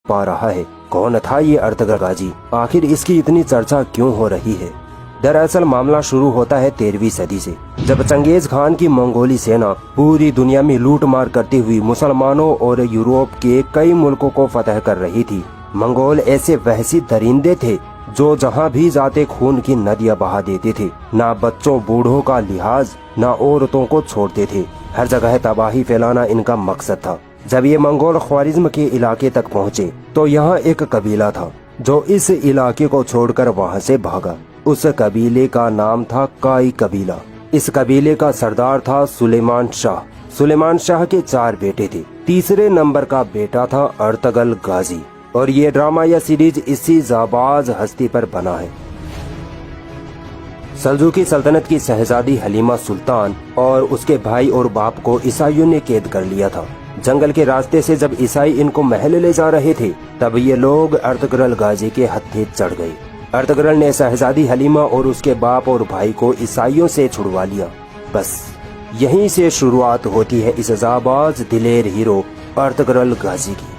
पा रहा है। कौन था ये अर्तुगरुल गाजी, आखिर इसकी इतनी चर्चा क्यों हो रही है? दरअसल मामला शुरू होता है 13वीं सदी से, जब चंगेज खान की मंगोली सेना पूरी दुनिया में लूट मार करती हुई मुसलमानों और यूरोप के कई मुल्कों को फतह कर रही थी। मंगोल ऐसे वहशी दरिंदे थे जो जहाँ भी जाते खून की नदियाँ बहा देते थे। ना बच्चों बूढ़ों का लिहाज, ना औरतों को छोड़ते थे। हर जगह तबाही फैलाना इनका मकसद था। जब ये मंगोल ख्वारिज्म के इलाके तक पहुँचे तो यहाँ एक कबीला था जो इस इलाके को छोड़कर वहाँ से भागा। उस कबीले का नाम था काई कबीला। इस कबीले का सरदार था सुलेमान शाह। सुलेमान शाह के 4 बेटे थे। तीसरे नंबर का बेटा था अर्तुगरुल गाजी। और ये ड्रामा या सीरीज इसी जाबाज हस्ती पर बना है। सल्जूकी सल्तनत की शहजादी हलीमा सुल्तान और उसके भाई और बाप को ईसाइयों ने कैद कर लिया था। जंगल के रास्ते से जब ईसाई इनको महल ले जा रहे थे तब ये लोग अर्तुगरुल गाजी के हत्थे चढ़ गए। अर्तुगरुल ने शहजादी हलीमा और उसके बाप और भाई को ईसाइयों से छुड़वा लिया। बस यहीं से शुरुआत होती है इस जाबाज दिलेर हीरो अर्तुगरुल गाजी की।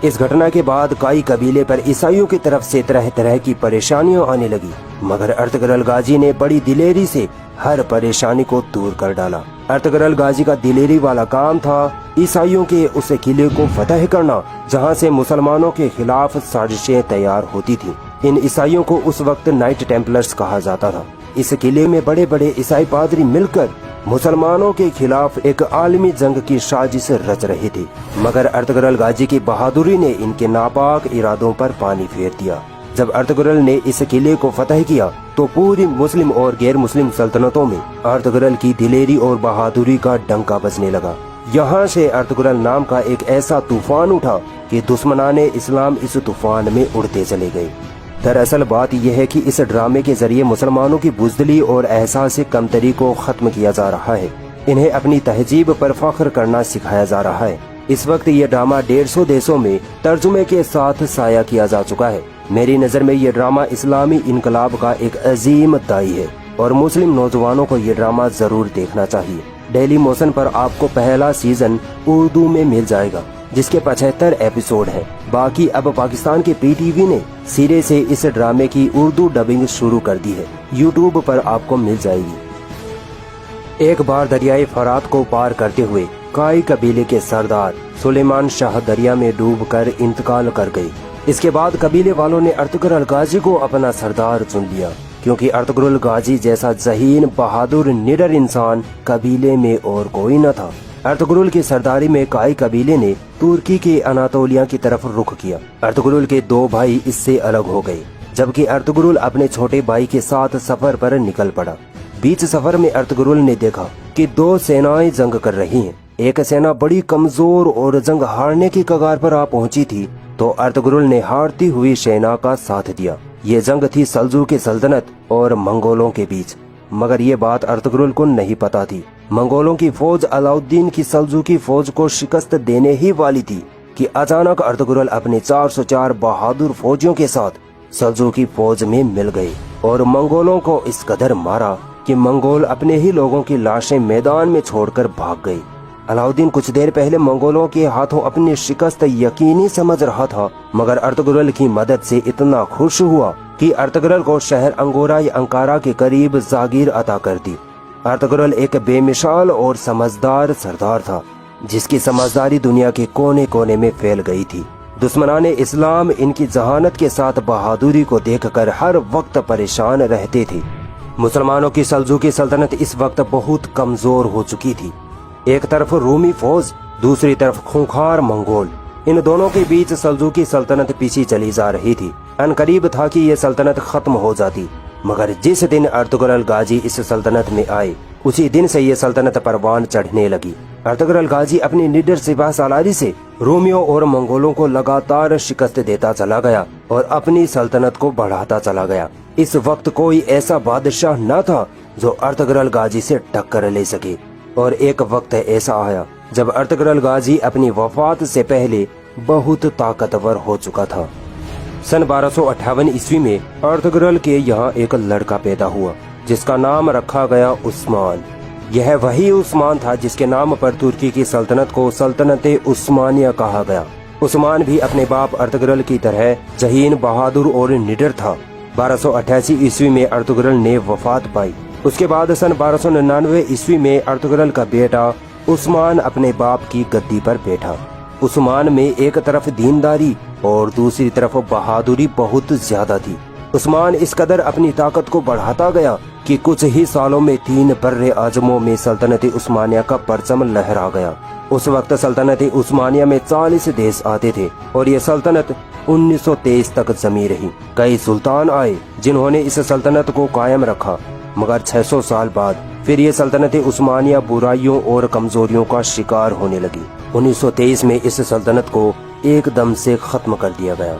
इस घटना के बाद काई कबीले पर ईसाइयों की तरफ से तरह तरह की परेशानियां आने लगी, मगर अर्तुगरुल गाजी ने बड़ी दिलेरी से हर परेशानी को दूर कर डाला। अर्तुगरुल गाजी का दिलेरी वाला काम था ईसाइयों के उस किले को फतह करना जहां से मुसलमानों के खिलाफ साजिशें तैयार होती थी। इन ईसाइयों को उस वक्त नाइट टेम्पलर्स कहा जाता था। इस किले में बड़े बड़े ईसाई पादरी मिलकर मुसलमानों के खिलाफ एक आलमी जंग की साजिश रच रहे थे, मगर अर्तुगरुल गाजी की बहादुरी ने इनके नापाक इरादों पर पानी फेर दिया। जब अर्तुगरुल ने इस किले को फतह किया तो पूरी मुस्लिम और गैर मुस्लिम सल्तनतों में अर्तुगरुल की दिलेरी और बहादुरी का डंका बजने लगा। यहाँ से अर्तुगरुल नाम का एक ऐसा तूफान उठा कि दुश्मनाने इस्लाम इस तूफान में उड़ते चले गए। दरअसल बात यह है कि इस ड्रामे के जरिए मुसलमानों की बुज़दिली और एहसास कमतरी को खत्म किया जा रहा है। इन्हें अपनी तहजीब पर फख्र करना सिखाया जा रहा है। इस वक्त ये ड्रामा 150 देशों में तर्जुमे के साथ साया किया जा चुका है। मेरी नज़र में ये ड्रामा इस्लामी इनकलाब का एक अजीम दाई है और मुस्लिम नौजवानों को ये ड्रामा जरूर देखना चाहिए। डेली मोशन पर आपको पहला सीजन उर्दू में मिल जाएगा जिसके 75 एपिसोड हैं। बाकी अब पाकिस्तान के PTV ने सिरे से इस ड्रामे की उर्दू डबिंग शुरू कर दी है। YouTube पर आपको मिल जाएगी। एक बार दरियाए फरात को पार करते हुए काई कबीले के सरदार सुलेमान शाह दरिया में डूबकर इंतकाल कर गए। इसके बाद कबीले वालों ने अर्तुगरुल गाजी को अपना सरदार चुन लिया, क्योंकि अर्तुगरुल गाजी जैसा ज़हीन बहादुर निडर इंसान कबीले में और कोई न था। अर्तुगरुल की सरदारी में काई कबीले ने तुर्की के अनातोलिया की तरफ रुख किया। अर्तुगरुल के 2 भाई इससे अलग हो गए, जबकि अर्तुगरुल अपने छोटे भाई के साथ सफर पर निकल पड़ा। बीच सफर में अर्तुगरुल ने देखा कि 2 सेनाएं जंग कर रही हैं। एक सेना बड़ी कमजोर और जंग हारने की कगार पर आ पहुंची थी, तो अर्तुगरुल ने हारती हुई सेना का साथ दिया। ये जंग थी सल्जूकी सल्तनत और मंगोलों के बीच, मगर ये बात अर्तुगरुल को नहीं पता थी। मंगोलों की फौज अलाउद्दीन की सल्जूकी फौज को शिकस्त देने ही वाली थी कि अचानक अर्तुगरुल अपने 404 बहादुर फौजियों के साथ सल्जूकी फौज में मिल गए और मंगोलों को इस कदर मारा कि मंगोल अपने ही लोगों की लाशें मैदान में छोड़कर भाग गए। अलाउद्दीन कुछ देर पहले मंगोलों के हाथों अपनी शिकस्त यकीनी समझ रहा था, मगर अर्तुगरुल की मदद से इतना खुश हुआ कि अर्तुगरुल को शहर अंगोरा या अंकारा के करीब जागीर अता कर दी। अर्तुगरुल एक बेमिसाल और समझदार सरदार था, जिसकी समझदारी दुनिया के कोने कोने में फैल गई थी। दुश्मनाने इस्लाम इनकी जहानत के साथ बहादुरी को देखकर हर वक्त परेशान रहते थे। मुसलमानों की सल्जूकी सल्तनत इस वक्त बहुत कमजोर हो चुकी थी। एक तरफ रूमी फौज, दूसरी तरफ खूंखार मंगोल। इन दोनों के बीच सल्जूकी सल्तनत पीछे चली जा रही थी। अनकरीब था कि ये सल्तनत खत्म हो जाती, मगर जिस दिन अर्तुगरुल गाजी इस सल्तनत में आए उसी दिन से ये सल्तनत परवान चढ़ने लगी। अर्तुगरुल गाजी अपनी निडर सिपाह सालारी से रोमियों और मंगोलों को लगातार शिकस्त देता चला गया और अपनी सल्तनत को बढ़ाता चला गया। इस वक्त कोई ऐसा बादशाह न था जो अर्तुगरुल गाजी से टक्कर ले सके, और एक वक्त ऐसा आया जब अर्तुगरुल गाजी अपनी वफात से पहले बहुत ताकतवर हो चुका था। सन 1258 ईस्वी में अर्तुगरुल के यहाँ एक लड़का पैदा हुआ जिसका नाम रखा गया उस्मान। यह वही उस्मान था जिसके नाम पर तुर्की की सल्तनत को सल्तनत उस्मानिया कहा गया। عثمان بھی اپنے باپ ارطغرل کی طرح ذہین، بہادر اور نڈر تھا۔ 1288 عیسوی میں ارطغرل نے وفات پائی۔ اس کے بعد سن 1299 عیسوی میں ارطغرل کا بیٹا عثمان اپنے باپ کی گدی پر بیٹھا۔ عثمان میں ایک طرف دینداری اور دوسری طرف بہادری بہت زیادہ تھی۔ عثمان اس قدر اپنی طاقت کو بڑھاتا گیا کہ کچھ ہی سالوں میں 3 برِ اعظموں میں سلطنت عثمانیہ کا پرچم لہرا گیا۔ اس وقت سلطنت عثمانیہ میں 40 دیس آتے تھے اور یہ سلطنت 1923 تک جمی رہی۔ کئی سلطان آئے جنہوں نے اس سلطنت کو قائم رکھا، مگر 600 سال بعد پھر یہ سلطنت عثمانیہ برائیوں اور کمزوریوں کا شکار ہونے لگی۔ 1923 میں اس سلطنت کو ایک دم سے ختم کر دیا گیا۔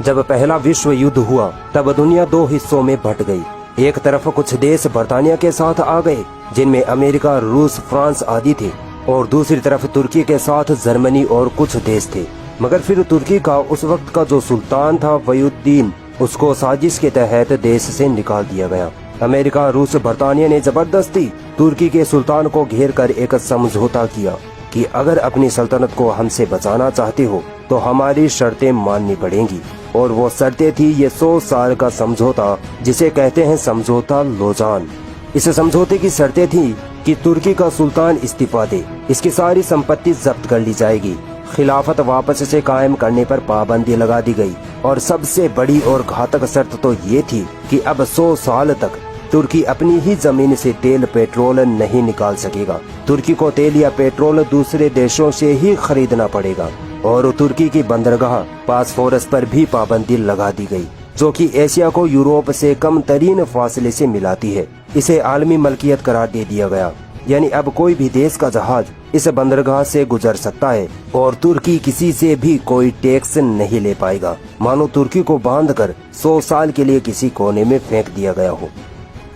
جب پہلا وشو یدھ ہوا تب دنیا 2 حصوں میں بٹ گئی۔ ایک طرف کچھ دیس برطانیہ کے ساتھ آ گئے جن میں امریکہ، روس، فرانس آدی تھے، اور دوسری طرف ترکی کے ساتھ جرمنی اور کچھ دیس تھے۔ مگر پھر ترکی کا اس وقت کا جو سلطان تھا ولی الدین، اس کو سازش کے تحت دیس سے نکال دیا گیا۔ امریکہ، روس، برطانیہ نے زبردستی ترکی کے سلطان کو گھیر کر ایک سمجھوتا کیا کہ اگر اپنی سلطنت کو ہم سے بچانا چاہتے ہو تو ہماری شرطیں ماننی پڑیں گی، اور وہ شرطیں تھی یہ 100 سال کا سمجھوتا جسے کہتے ہیں سمجھوتا لوزان۔ اس سمجھوتے کی شرطیں تھیں کہ ترکی کا سلطان استعفیٰ دے، اس کی ساری سمپتی ضبط کر لی جائے گی، خلافت واپس سے قائم کرنے پر پابندی لگا دی گئی، اور سب سے بڑی اور گھاتک شرط تو یہ تھی کہ اب 100 سال تک ترکی اپنی ہی زمین سے تیل پیٹرول نہیں نکال سکے گا۔ ترکی کو تیل یا پیٹرول دوسرے دیشوں سے ہی خریدنا پڑے گا، اور ترکی کی بندرگاہ باسفورس پر بھی پابندی لگا دی گئی، جو کہ ایشیا کو یورپ سے کم ترین فاصلے سے ملاتی ہے۔ اسے عالمی ملکیت قرار دے دیا گیا، یعنی اب کوئی بھی دیش کا جہاز اس بندرگاہ سے گزر سکتا ہے، اور ترکی کسی سے بھی کوئی ٹیکس نہیں لے پائے گا، مانو ترکی کو باندھ کر 100 سال کے لیے کسی کونے میں پھینک دیا گیا ہو۔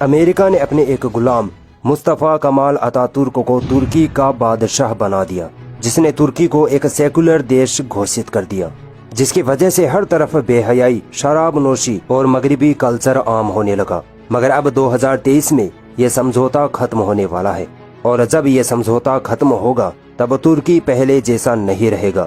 امریکہ نے اپنے ایک غلام مصطفیٰ کمال اتا ترک کو ترکی کا بادشاہ بنا دیا، جس نے ترکی کو ایک سیکولر دیش گھوشت کر دیا، جس کی وجہ سے ہر طرف بے حیائی، شراب نوشی اور مغربی کلچر عام ہونے لگا۔ مگر اب 2023 میں یہ سمجھوتا ختم ہونے والا ہے، اور جب یہ سمجھوتا ختم ہوگا تب ترکی پہلے جیسا نہیں رہے گا۔